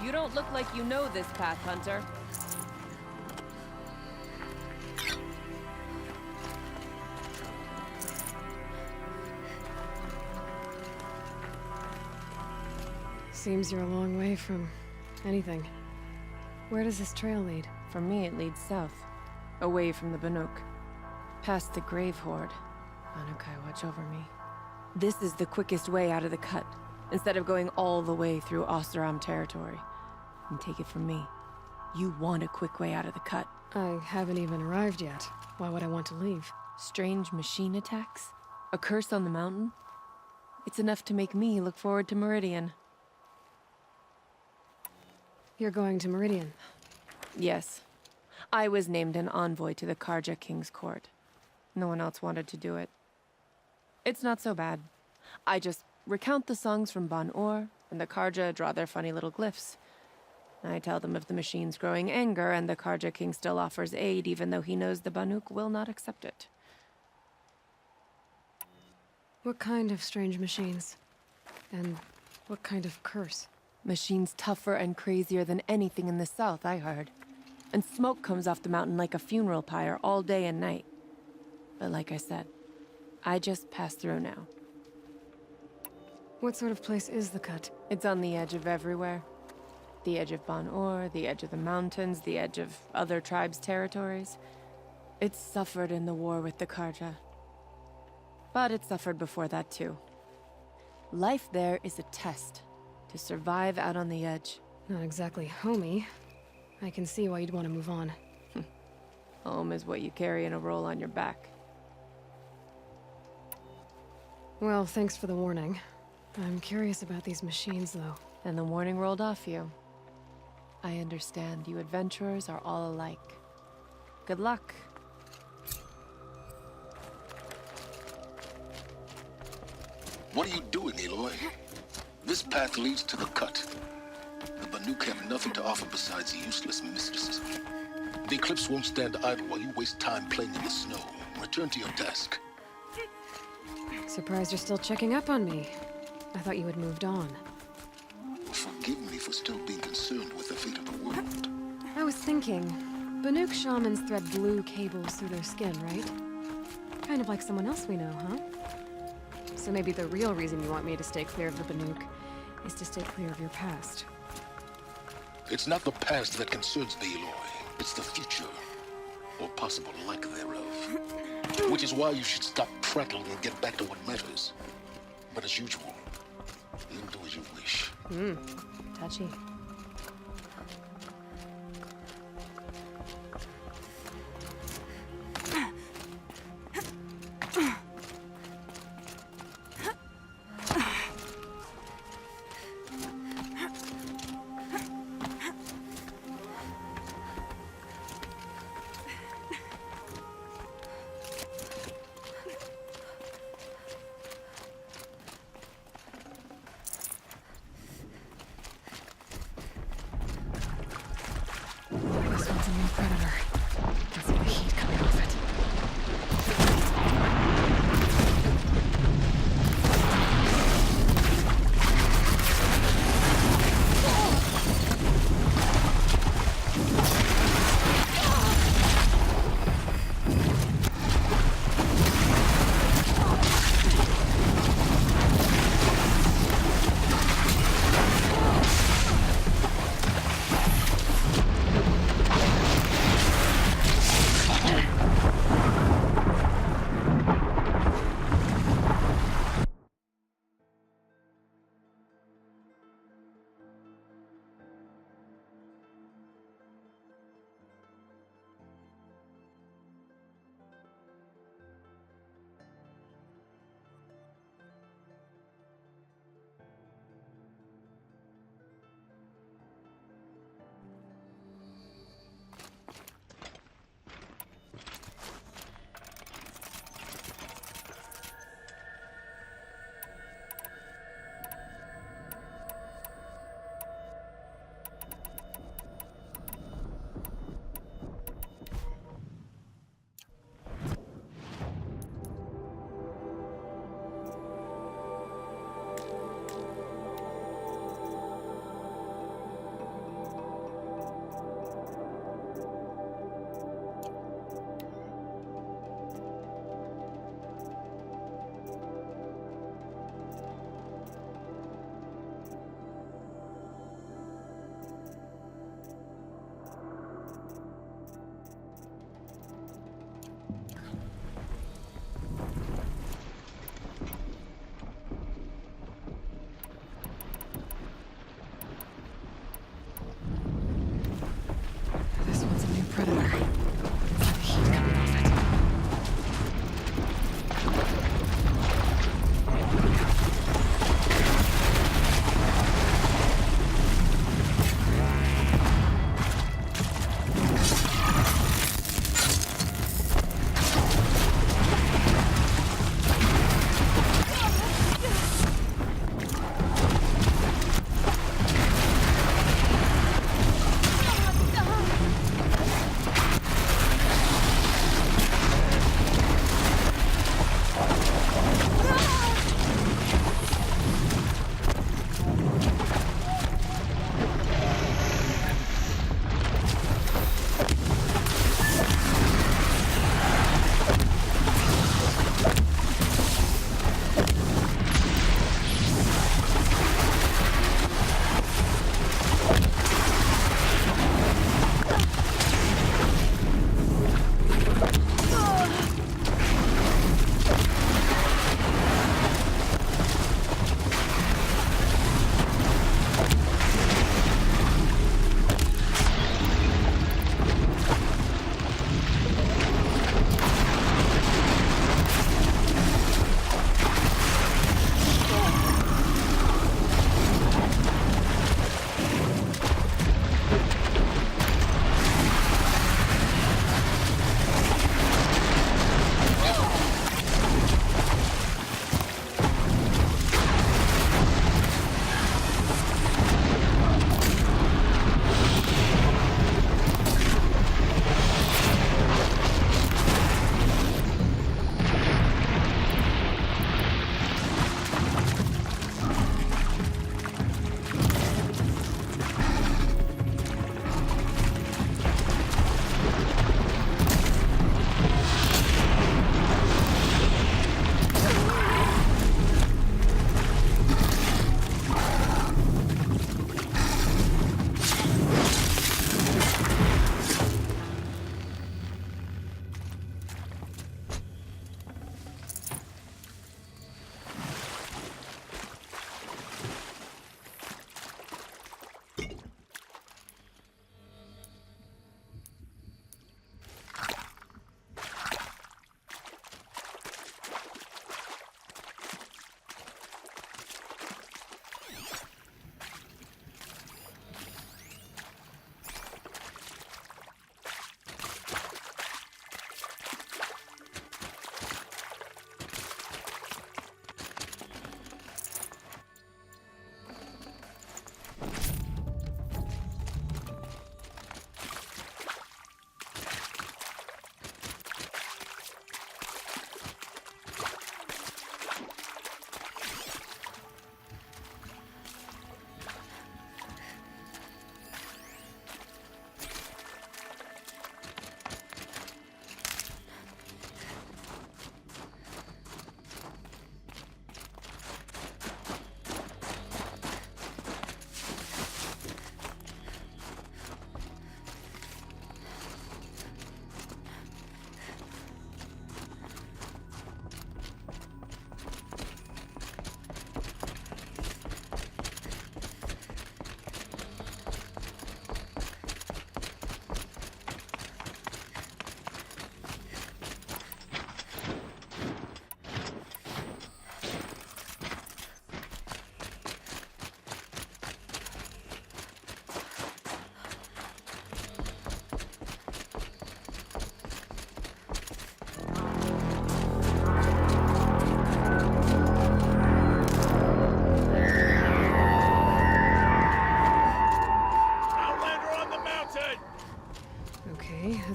You don't look like you know this path, Hunter. Seems you're a long way from anything. Where does this trail lead? For me, it leads south, away from the Banuk, past the Grave Horde. Banukai, watch over me. This is the quickest way out of the cut, instead of going all the way through Oseram territory. And take it from me, you want a quick way out of the cut. I haven't even arrived yet. Why would I want to leave? Strange machine attacks? A curse on the mountain? It's enough to make me look forward to Meridian. You're going to Meridian? Yes. I was named an envoy to the Karja King's court. No one else wanted to do it. It's not so bad. I just recount the songs from Ban-Or, and the Karja draw their funny little glyphs. I tell them of the machine's growing anger, and the Karja King still offers aid, even though he knows the Banuk will not accept it. What kind of strange machines? And what kind of curse? Machines tougher and crazier than anything in the south, I heard. And smoke comes off the mountain like a funeral pyre all day and night. But like I said, I just pass through now. What sort of place is the cut? It's on the edge of everywhere. The edge of Ban-Or, the edge of the mountains, the edge of other tribes' territories. It's suffered in the war with the Karja. But it suffered before that too. Life there is a test. To survive out on the edge. Not exactly homey. I can see why you'd want to move on. Home is what you carry in a roll on your back. Well, thanks for the warning. I'm curious about these machines, though. And the warning rolled off you. I understand you adventurers are all alike. Good luck. What are you doing, Aloy? This path leads to the cut. The Banuk have nothing to offer besides useless mysticism. The Eclipse won't stand idle while you waste time playing in the snow. Return to your task. Surprised you're still checking up on me. I thought you had moved on. Forgive me for still being concerned with the fate of the world. I was thinking, Banuk shamans thread blue cables through their skin, right? Kind of like someone else we know, huh? So maybe the real reason you want me to stay clear of the Banuk is to stay clear of your past. It's not the past that concerns me, Aloy. It's the future. Or possible lack thereof. Which is why you should stop prattling and get back to what matters. But as usual, you'll do as you wish. Touchy.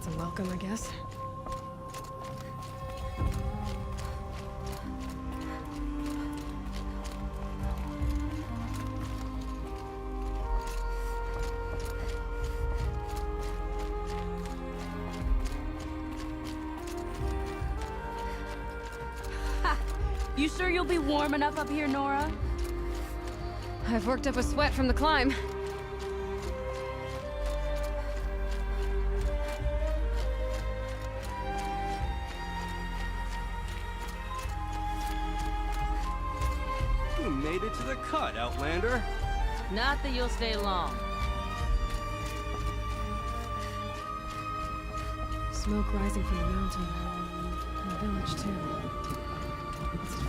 That's a welcome, I guess. You sure you'll be warm enough up here, Nora? I've worked up a sweat from the climb. You made it to the cut, Outlander. Not that you'll stay long. Smoke rising from the mountain. And the village, too. What's it for?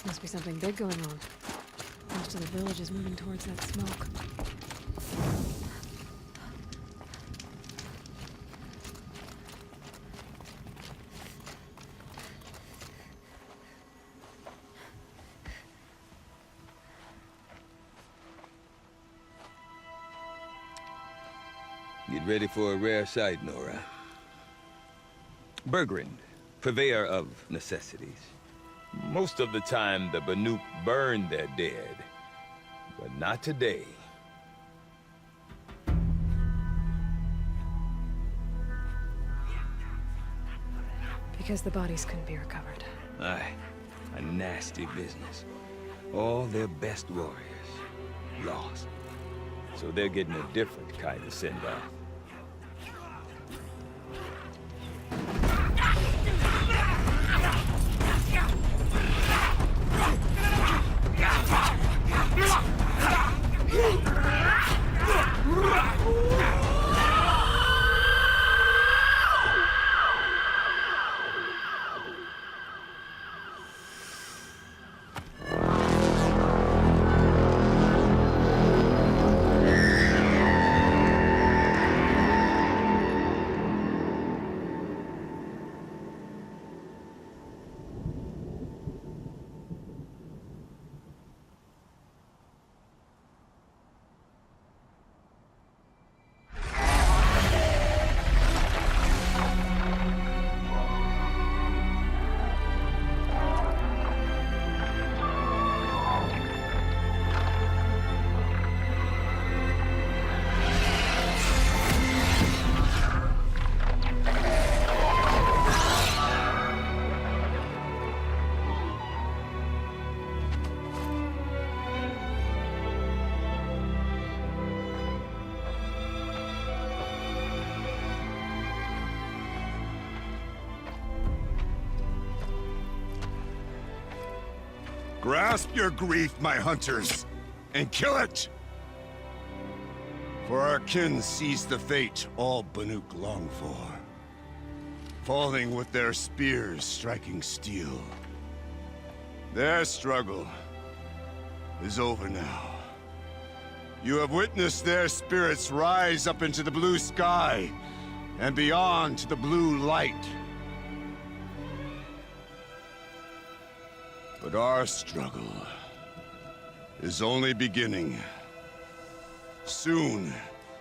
Must be something big going on. Most of the village is moving towards that smoke. Get ready for a rare sight, Nora. Bergrand, purveyor of necessities. Most of the time, the Banuk burn their dead. But not today. Because the bodies couldn't be recovered. Aye, a nasty business. All their best warriors lost. So they're getting a different kind of send-off. Grasp your grief, my hunters, and kill it! For our kin sees the fate all Banuk long for. Falling with their spears striking steel. Their struggle is over now. You have witnessed their spirits rise up into the blue sky and beyond to the blue light. But our struggle is only beginning. Soon,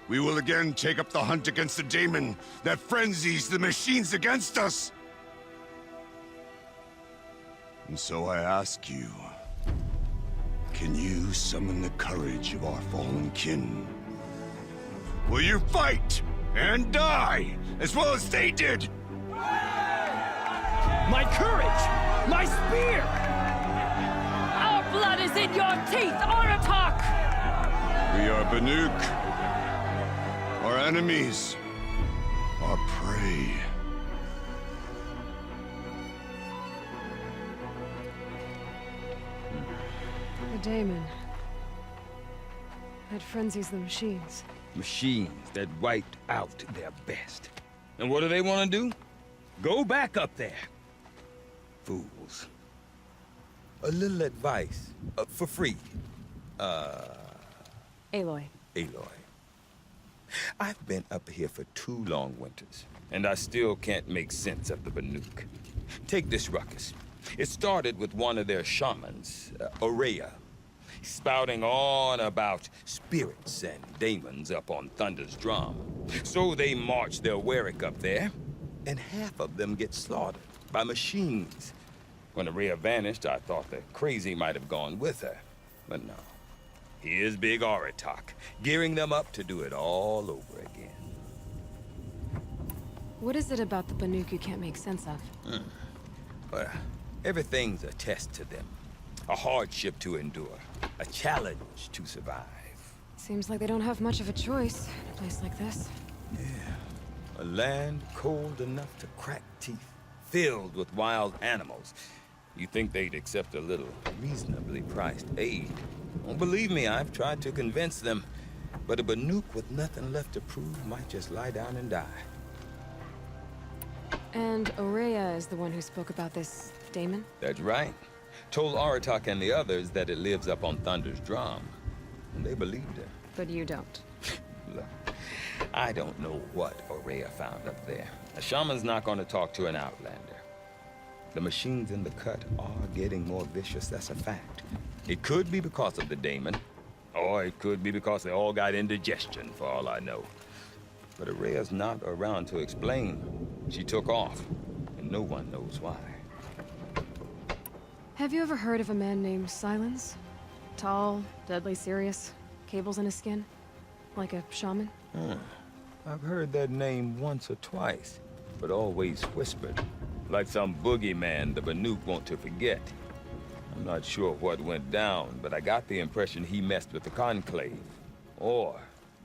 we will again take up the hunt against the daemon that frenzies the machines against us. And so I ask you, can you summon the courage of our fallen kin? Will you fight and die as well as they did? My courage! My spear! Our blood is in your teeth, Aratak! We are Banuk. Our enemies. Our prey. The daemon. That frenzies the machines. Machines that wiped out their best. And what do they want to do? Go back up there. Fools. A little advice, for free. Aloy. Aloy. I've been up here for 2 long winters, and I still can't make sense of the Banuk. Take this ruckus. It started with one of their shamans, Aurea, spouting on about spirits and demons up on Thunder's drum. So they march their Warwick up there, and half of them get slaughtered by machines. When Aurea vanished, I thought the crazy might have gone with her, but no. Here's Big Aratak, gearing them up to do it all over again. What is it about the Banuk you can't make sense of? Well, everything's a test to them. A hardship to endure. A challenge to survive. Seems like they don't have much of a choice in a place like this. A land cold enough to crack teeth, filled with wild animals. You think they'd accept a little reasonably priced aid. Well, believe me, I've tried to convince them. But a Banuk with nothing left to prove might just lie down and die. And Aurea is the one who spoke about this daemon? That's right. Told Aratak and the others that it lives up on Thunder's drum. And they believed her. But you don't. Look, I don't know what Aurea found up there. A shaman's not going to talk to an outlander. The machines in the cut are getting more vicious, that's a fact. It could be because of the daemon, or it could be because they all got indigestion, for all I know. But Aurea's not around to explain. She took off, and no one knows why. Have you ever heard of a man named Silence? Tall, deadly serious, cables in his skin? Like a shaman? I've heard that name once or twice, but always whispered. Like some boogeyman the Banuk want to forget. I'm not sure what went down, but I got the impression he messed with the Conclave. Or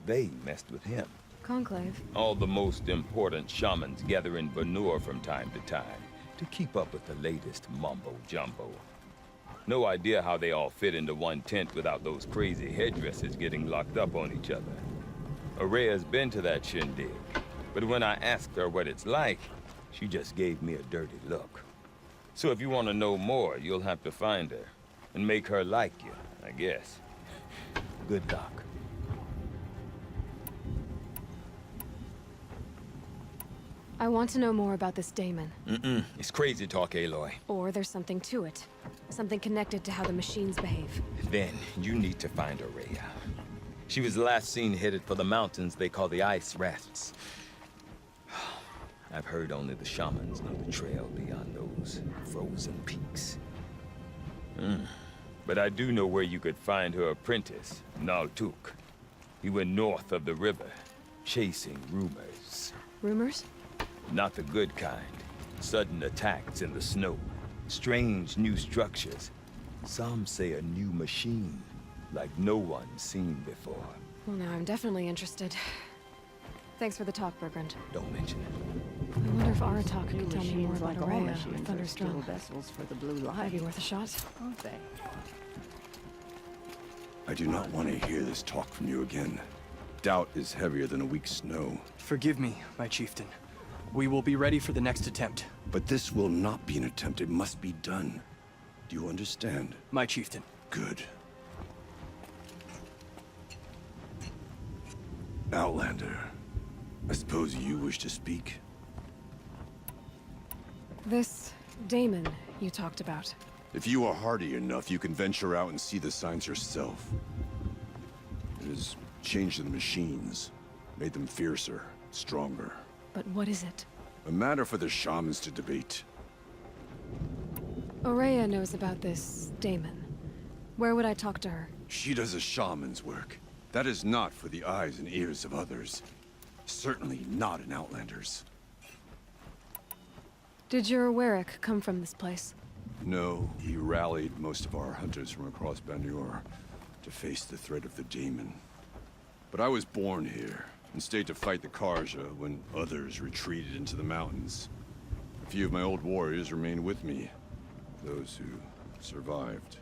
they messed with him. Conclave? All the most important shamans gather in Banur from time to time to keep up with the latest mumbo-jumbo. No idea how they all fit into one tent without those crazy headdresses getting locked up on each other. Aurea's been to that shindig, but when I asked her what it's like, she just gave me a dirty look. So if you want to know more, you'll have to find her and make her like you, I guess. Good luck. I want to know more about this daemon. It's crazy talk, Aloy. Or there's something to it. Something connected to how the machines behave. Then you need to find Aurea. She was last seen headed for the mountains they call the Ice Rats. I've heard only the shamans know the trail beyond those frozen peaks. But I do know where you could find her apprentice, Naltuk. He went north of the river, chasing rumors. Rumors? Not the good kind. Sudden attacks in the snow. Strange new structures. Some say a new machine, like no one's seen before. Well, now I'm definitely interested. Thanks for the talk, Bergrand. Don't mention it. I wonder if Aratak could tell me more Machines, about like all Aurea machines, with are Thunder's still drum. vessels for the blue Might light, be worth a shot. aren't they? I do not want to hear this talk from you again. Doubt is heavier than a week's snow. Forgive me, my chieftain. We will be ready for the next attempt. But this will not be an attempt. It must be done. Do you understand? My chieftain. Good. Outlander, I suppose you wish to speak? This daemon you talked about. If you are hardy enough, you can venture out and see the signs yourself. It has changed the machines, made them fiercer, stronger. But what is it? A matter for the shamans to debate. Aurea knows about this daemon. Where would I talk to her? She does a shaman's work. That is not for the eyes and ears of others. Certainly not an outlander's. Did your Warwick come from this place? No, we rallied most of our hunters from across Banur to face the threat of the daemon. But I was born here and stayed to fight the Karja when others retreated into the mountains. A few of my old warriors remained with me, those who survived.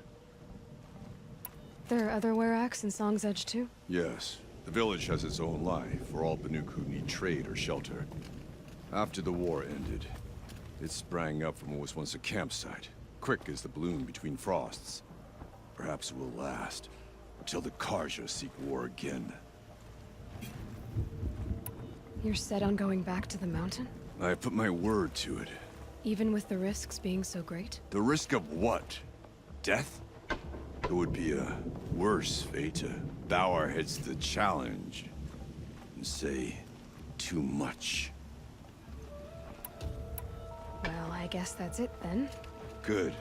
There are other Warracks in Song's Edge too? Yes, the village has its own life for all Banuk who need trade or shelter. After the war ended, it sprang up from what was once a campsite, quick as the bloom between frosts. Perhaps it will last, until the Karja seek war again. You're set on going back to the mountain? I put my word to it. Even with the risks being so great? The risk of what? Death? It would be a worse fate to bow our heads to the challenge and say too much. Well, I guess that's it then. Good.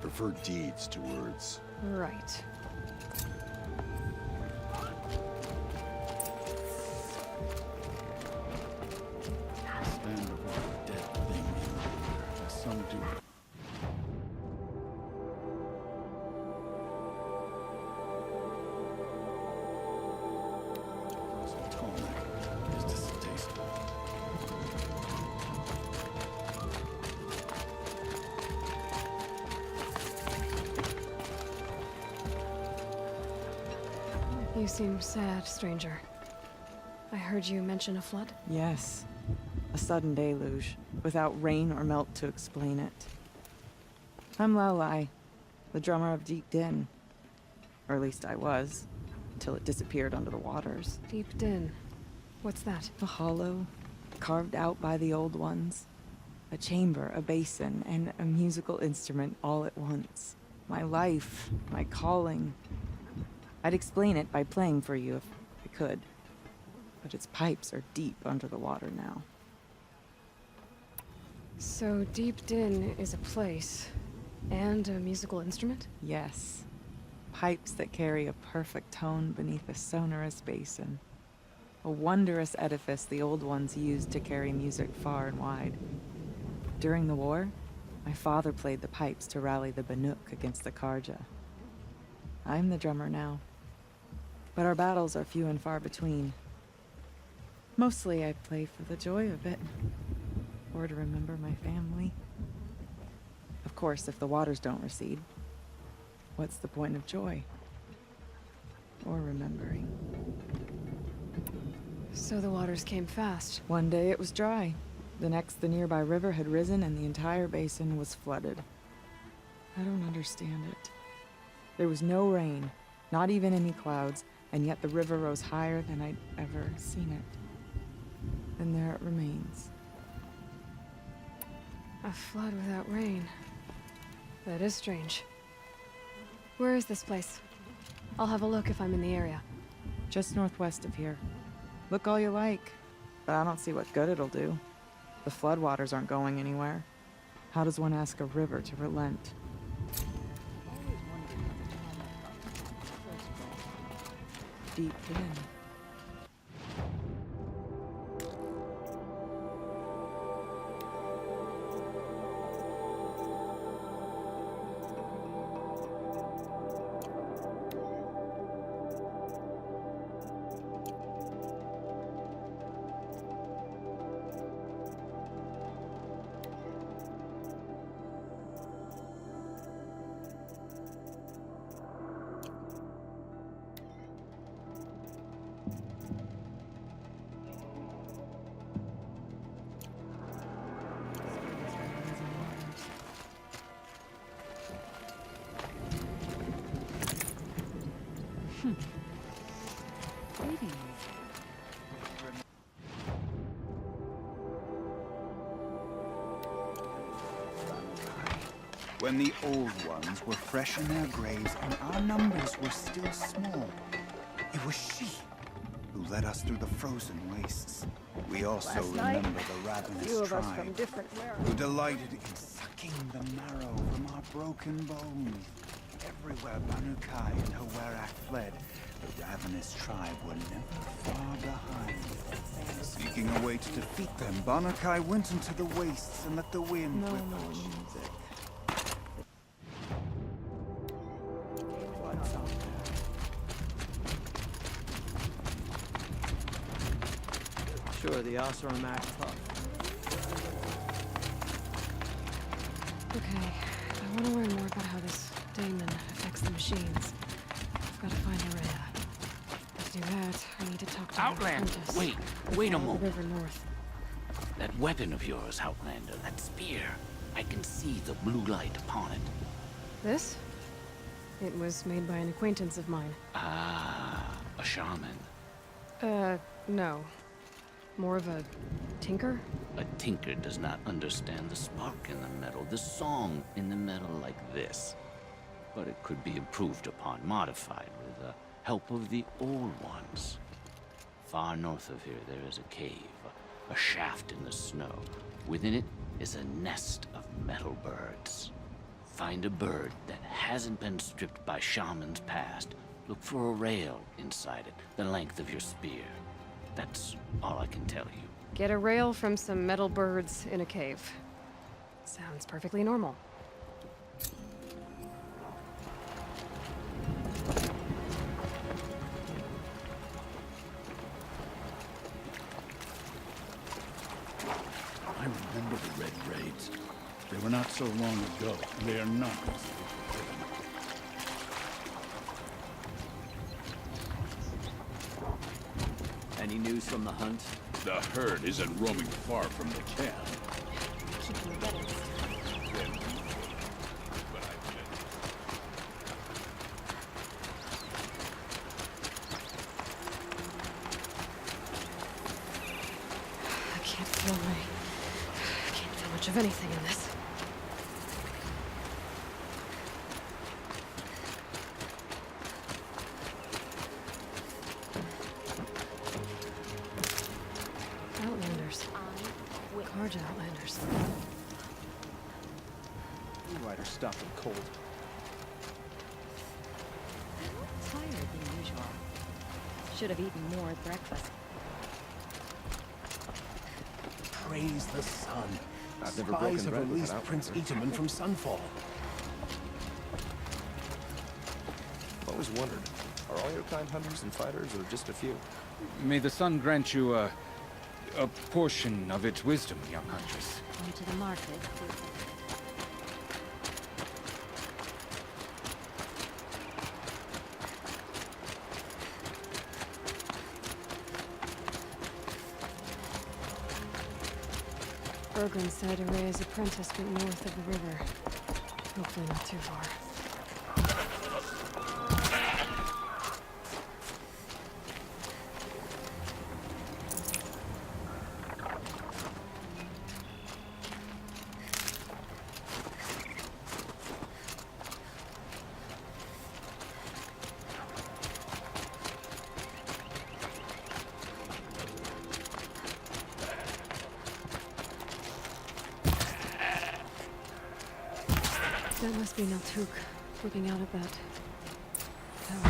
Prefer deeds to words. Right. Stand above a dead thing in order, as some do. Those tonic is distasteful. You seem sad, stranger. I heard you mention a flood? Yes. A sudden deluge, without rain or melt to explain it. I'm Lowlai, the drummer of Deep Din. Or at least I was, until it disappeared under the waters. Deep Din. What's that? A hollow, carved out by the old ones. A chamber, a basin, and a musical instrument all at once. My life, my calling. I'd explain it by playing for you if I could. But its pipes are deep under the water now. So Deep Din is a place, and a musical instrument? Yes. Pipes that carry a perfect tone beneath a sonorous basin. A wondrous edifice the old ones used to carry music far and wide. During the war, my father played the pipes to rally the Banuk against the Karja. I'm the drummer now. But our battles are few and far between. Mostly I play for the joy of it. Or to remember my family. Of course, if the waters don't recede, what's the point of joy? Or remembering? So the waters came fast. One day it was dry. The next, the nearby river had risen and the entire basin was flooded. I don't understand it. There was no rain, not even any clouds, and yet the river rose higher than I'd ever seen it. And there it remains. A flood without rain. That is strange. Where is this place? I'll have a look if I'm in the area. Just northwest of here. Look all you like, but I don't see what good it'll do. The floodwaters aren't going anywhere. How does one ask a river to relent? Deep in. When the old ones were fresh in their graves and our numbers were still small, it was she who led us through the frozen wastes. We also remember the ravenous tribe who delighted in sucking the marrow from our broken bones. Everywhere Banukai and Hawerak fled, the ravenous tribe were never far behind. Seeking a way to defeat them, Banukai went into the wastes and let the wind whip her music. Sure, the Oseram act tough. Okay, I want to learn more about how this daemon affects the machines. I've got to find Araya. To do that, I need to talk to Outlander, the apprentice. wait a Follow moment. the river north. That weapon of yours, Outlander, that spear. I can see the blue light upon it. This? It was made by an acquaintance of mine. Ah, a shaman. No. More of a tinker? A tinker does not understand the spark in the metal, the song in the metal like this. But it could be improved upon, modified with the help of the old ones. Far north of here, there is a cave, a shaft in the snow. Within it is a nest of metal birds. Find a bird that hasn't been stripped by shamans past. Look for a rail inside it, the length of your spear. That's all I can tell you. Get a rail from some metal birds in a cave. Sounds perfectly normal. I remember the Red Raids. They were not so long ago, and they are not easily forgiven. Any news from the hunt? The herd isn't roaming far from the camp. Keeping together this time. But I bet. I can't feel much of anything in this. Outlanders. Karja Outlanders. You riders stopped them cold. Tired than usual. Should have eaten more at breakfast. Praise the sun. I've never Spies broken have bread with released an Prince outlander. Itaman from Sunfall. Always wondered, are all your kind hunters and fighters, or just a few? May the sun grant you a portion of its wisdom, young huntress. Come to the market. Bergren said Araya's apprentice went north of the river. Hopefully not too far. That must be Naltuk, looking out at that tower.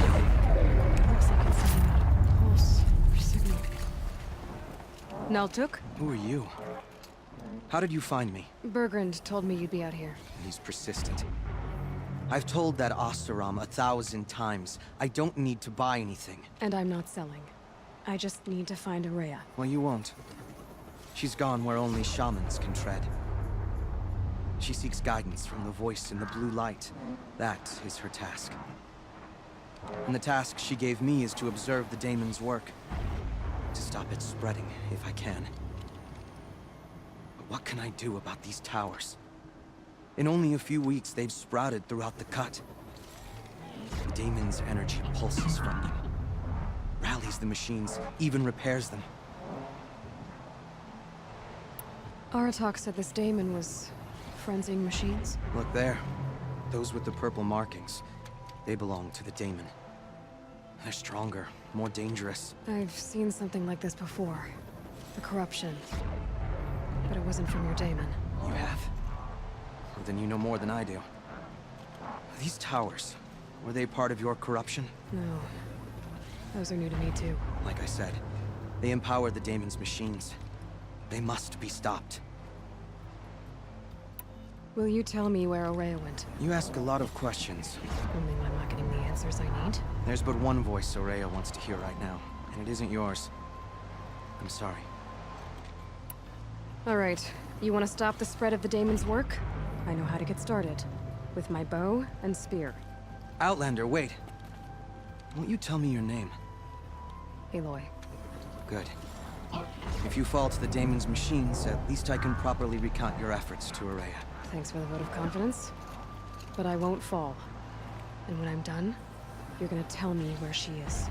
It looks like it's sending out a pulse or signal. Naltuk? Who are you? How did you find me? Bergrand told me you'd be out here. He's persistent. I've told that Oseram 1,000 times. I don't need to buy anything. And I'm not selling. I just need to find Araya. Well, you won't. She's gone where only shamans can tread. She seeks guidance from the voice in the blue light. That is her task. And the task she gave me is to observe the daemon's work. To stop it spreading, if I can. But what can I do about these towers? In only a few weeks, they've sprouted throughout the cut. The daemon's energy pulses from them. Rallies the machines, even repairs them. Aratak said this daemon was frenzying machines. Look there. Those with the purple markings. They belong to the daemon. They're stronger, more dangerous. I've seen something like this before. The corruption. But it wasn't from your daemon. You have? Well, then you know more than I do. These towers, were they part of your corruption? No. Those are new to me too. Like I said, they empower the daemon's machines. They must be stopped. Will you tell me where Araya went? You ask a lot of questions. Only when I'm not getting the answers I need. There's but one voice Araya wants to hear right now, and it isn't yours. I'm sorry. Alright, you want to stop the spread of the daemon's work? I know how to get started. With my bow and spear. Outlander, wait. Won't you tell me your name? Aloy. Good. If you fall to the daemon's machines, at least I can properly recount your efforts to Araya. Thanks for the vote of confidence. But I won't fall. And when I'm done, you're gonna tell me where she is.